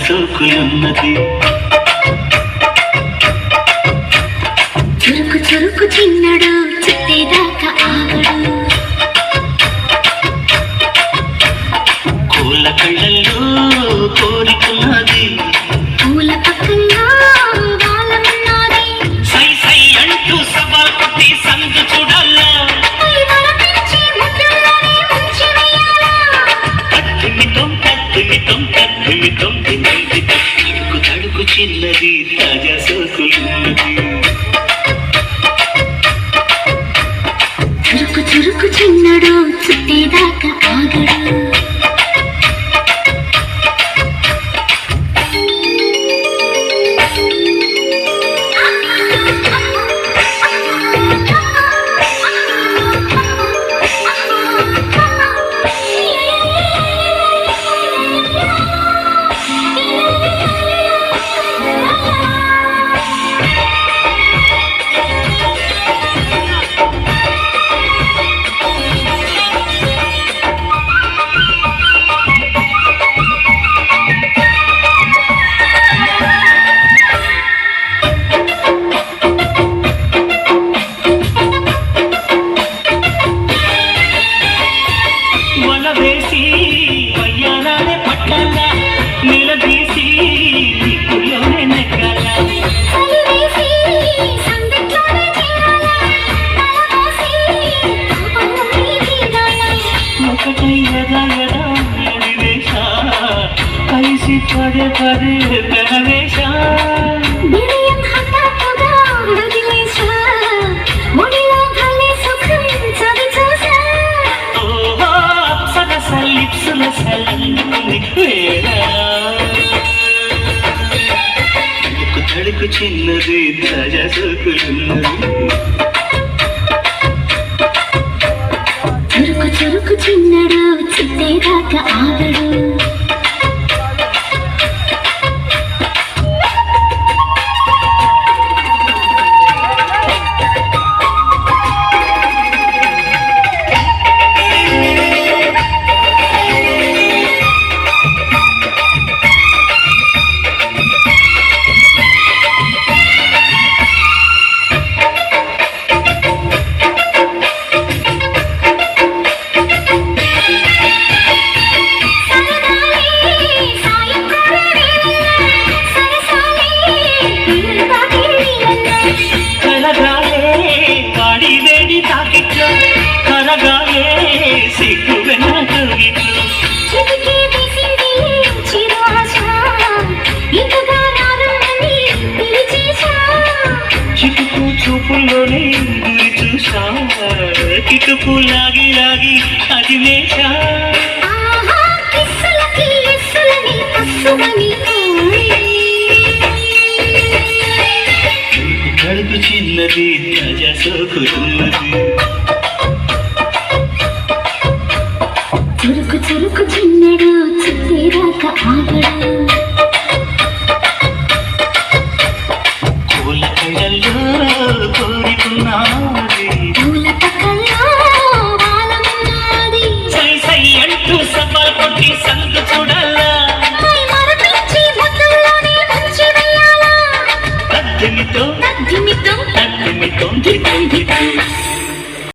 సోకులున్నది. చురుకు చురుకు చిన్నడు చుట్టేదాకా ఆగడు. కోళ్ళ కళ్ళల్లో కోరికున్నది. పూల పక్కల్లో వాళ్ళమున్నది. సై సై అంటూ సవాల్ కొట్టి సందు చూడాలా. తడుకు తడుకు చిన్నది తాజా సోకులున్నది. చురుకు చురుకు చిన్నడు చుట్టేదాకా ఆగడు. కలిసి పదే పదే గణవేశ తడుకు చిన్నది తాజా సోకులున్నది. చురుకు చురుకు చిన్నడు చుట్టేదాకా ఆగడు. చిటుకు చూపుల్లోనే గురి చూసా, కిటుకు లాగి లాగి అది వేశా. కడుపు చిన్నది తాజా సోకులున్నది. చురుకు చురుకు చిన్నడు చుట్టేదాకా ఆగడు. కోళ్ళ కళ్ళల్లో కోరికున్నది. పూల పక్కల్లో వాళ్ళమున్నది. సై సై అంటూ సవాల్ కొట్టి సందు చూడాలా. తద్దిమితో